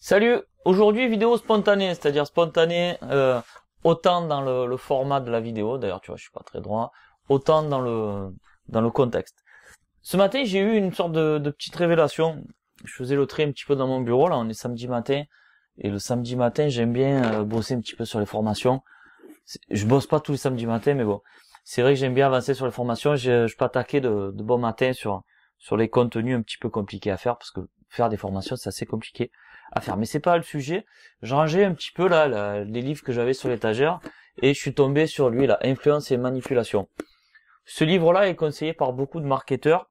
Salut, aujourd'hui vidéo spontanée, c'est-à-dire spontanée autant dans le format de la vidéo, d'ailleurs tu vois je suis pas très droit, autant dans le contexte. Ce matin j'ai eu une sorte de petite révélation. Je faisais le trait un petit peu dans mon bureau, là on est samedi matin, et le samedi matin j'aime bien bosser un petit peu sur les formations. Je bosse pas tous les samedis matins, mais bon, c'est vrai que j'aime bien avancer sur les formations. Je peux attaquer de bon matin sur les contenus un petit peu compliqués à faire, parce que faire des formations c'est assez compliqué à faire, mais c'est pas le sujet. Je rangeais un petit peu là les livres que j'avais sur l'étagère et je suis tombé sur lui là, Influence et manipulation. Ce livre-là est conseillé par beaucoup de marketeurs.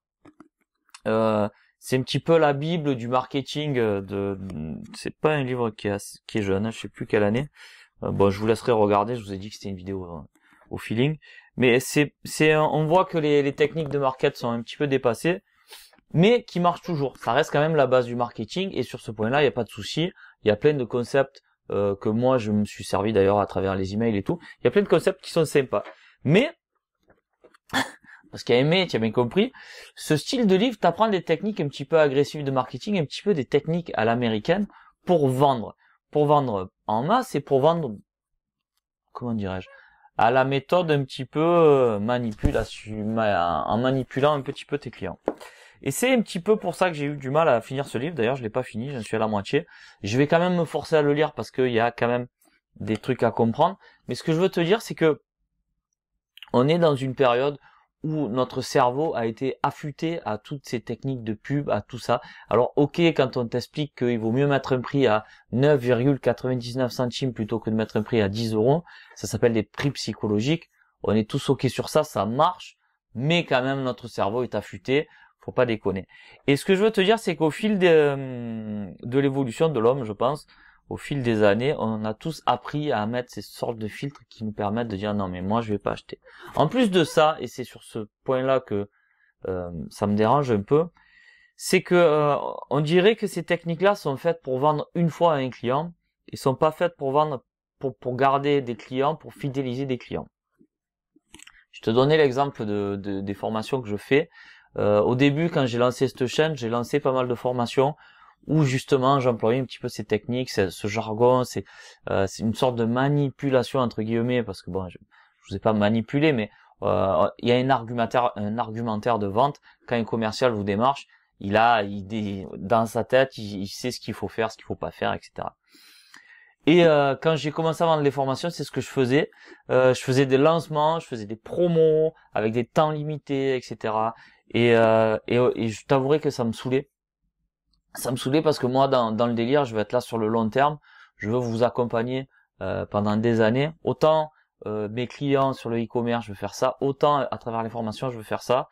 C'est un petit peu la bible du marketing. C'est pas un livre qui est jeune, hein, je sais plus quelle année. Bon, je vous laisserai regarder. Je vous ai dit que c'était une vidéo au feeling, mais on voit que les techniques de market sont un petit peu dépassées, mais qui marche toujours. Ça reste quand même la base du marketing, et sur ce point-là, il n'y a pas de souci. Il y a plein de concepts que moi, je me suis servi d'ailleurs à travers les emails et tout. Il y a plein de concepts qui sont sympas. Mais, parce qu'il y a aimé, tu as bien compris, ce style de livre t'apprend des techniques un petit peu agressives de marketing, un petit peu des techniques à l'américaine pour vendre. Pour vendre en masse et pour vendre, comment dirais-je, à la méthode un petit peu manipulation, en manipulant un petit peu tes clients. Et c'est un petit peu pour ça que j'ai eu du mal à finir ce livre. D'ailleurs, je l'ai pas fini, j'en suis à la moitié. Je vais quand même me forcer à le lire parce qu'il y a quand même des trucs à comprendre. Mais ce que je veux te dire, c'est que on est dans une période où notre cerveau a été affûté à toutes ces techniques de pub, à tout ça. Alors, ok, quand on t'explique qu'il vaut mieux mettre un prix à 9,99 centimes plutôt que de mettre un prix à 10 euros, ça s'appelle des prix psychologiques. On est tous ok sur ça, ça marche. Mais quand même, notre cerveau est affûté. Faut pas déconner. Et ce que je veux te dire, c'est qu'au fil de l'évolution de l'homme, je pense, au fil des années, on a tous appris à mettre ces sortes de filtres qui nous permettent de dire non mais moi je vais pas acheter. En plus de ça, et c'est sur ce point-là que ça me dérange un peu, c'est que on dirait que ces techniques-là sont faites pour vendre une fois à un client, et sont pas faites pour vendre pour garder des clients, pour fidéliser des clients. Je te donnais l'exemple des formations que je fais. Au début, quand j'ai lancé cette chaîne, j'ai lancé pas mal de formations où justement j'employais un petit peu ces techniques, ce jargon, c'est une sorte de manipulation entre guillemets, parce que bon, je vous ai pas manipulé, mais il y a un argumentaire de vente. Quand un commercial vous démarche, dans sa tête, il sait ce qu'il faut faire, ce qu'il faut pas faire, etc. Et quand j'ai commencé à vendre les formations, c'est ce que je faisais. Je faisais des lancements, je faisais des promos avec des temps limités, etc. Et je t'avouerai que ça me saoulait. Ça me saoulait parce que moi, dans le délire, je veux être là sur le long terme. Je veux vous accompagner pendant des années. Autant mes clients sur le e-commerce, je veux faire ça. Autant à travers les formations, je veux faire ça.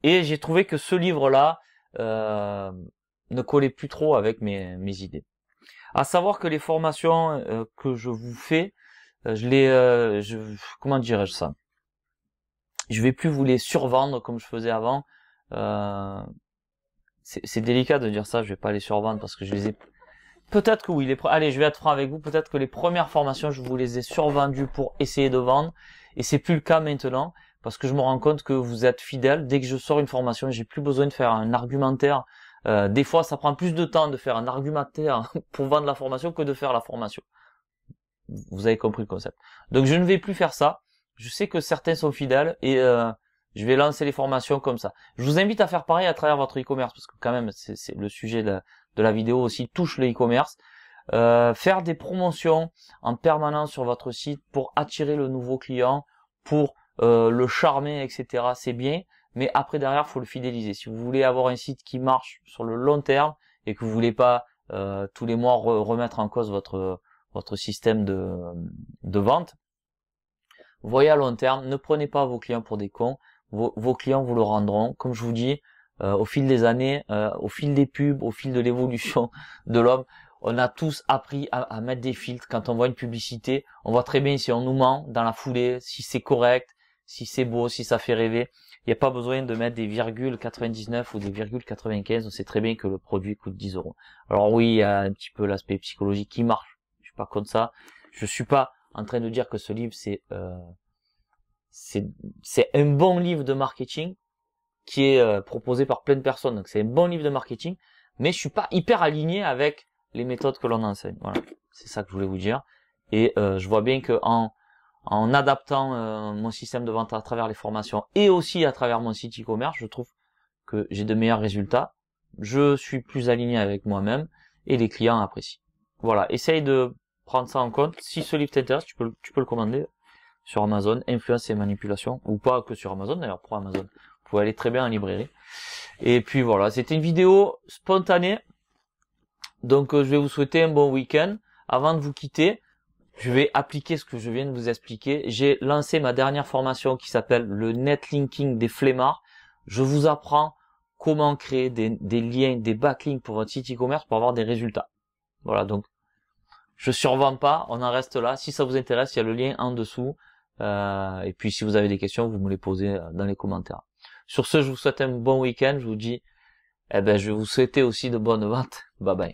Et j'ai trouvé que ce livre-là ne collait plus trop avec mes idées. À savoir que les formations que je vous fais, comment dirais-je ça? Je vais plus vous les survendre comme je faisais avant. C'est délicat de dire ça, je vais pas les survendre parce que je les ai... Peut-être que oui, allez, je vais être franc avec vous, peut-être que les premières formations, je vous les ai survendues pour essayer de vendre, et c'est plus le cas maintenant, parce que je me rends compte que vous êtes fidèles. Dès que je sors une formation, j'ai plus besoin de faire un argumentaire. Des fois, ça prend plus de temps de faire un argumentaire pour vendre la formation que de faire la formation. Vous avez compris le concept. Donc, je ne vais plus faire ça. Je sais que certains sont fidèles et je vais lancer les formations comme ça. Je vous invite à faire pareil à travers votre e-commerce, parce que quand même, c'est le sujet de la vidéo aussi, touche le e-commerce. Faire des promotions en permanence sur votre site pour attirer le nouveau client, pour le charmer, etc. C'est bien, mais après derrière, faut le fidéliser. Si vous voulez avoir un site qui marche sur le long terme et que vous voulez pas tous les mois remettre en cause votre système de vente, voyez à long terme. Ne prenez pas vos clients pour des cons. Vos clients vous le rendront. Comme je vous dis, au fil des années, au fil des pubs, au fil de l'évolution de l'homme, on a tous appris à mettre des filtres. Quand on voit une publicité, on voit très bien si on nous ment dans la foulée, si c'est correct, si c'est beau, si ça fait rêver. Il n'y a pas besoin de mettre des virgules 99 ou des virgules 95. On sait très bien que le produit coûte 10 euros. Alors oui, il y a un petit peu l'aspect psychologique qui marche. Je suis pas contre ça. Je suis pas en train de dire que ce livre c'est un bon livre de marketing qui est proposé par plein de personnes. Donc c'est un bon livre de marketing, mais je suis pas hyper aligné avec les méthodes que l'on enseigne. Voilà, c'est ça que je voulais vous dire. Et je vois bien que en adaptant mon système de vente à travers les formations et aussi à travers mon site e-commerce, je trouve que j'ai de meilleurs résultats. Je suis plus aligné avec moi-même et les clients apprécient. Voilà, essaye de prendre ça en compte. Si ce livre t'intéresse, tu peux le commander sur Amazon, Influence et Manipulation, ou pas que sur Amazon d'ailleurs, pour Amazon. Vous pouvez aller très bien en librairie. Et puis voilà, c'était une vidéo spontanée. Donc je vais vous souhaiter un bon week-end. Avant de vous quitter, je vais appliquer ce que je viens de vous expliquer. J'ai lancé ma dernière formation qui s'appelle le netlinking des flemmards. Je vous apprends comment créer des liens, des backlinks pour votre site e-commerce pour avoir des résultats. Voilà, donc je survends pas, on en reste là. Si ça vous intéresse, il y a le lien en dessous. Et puis si vous avez des questions, vous me les posez dans les commentaires. Sur ce, je vous souhaite un bon week-end. Je vous dis, je vais vous souhaiter aussi de bonnes ventes. Bye bye.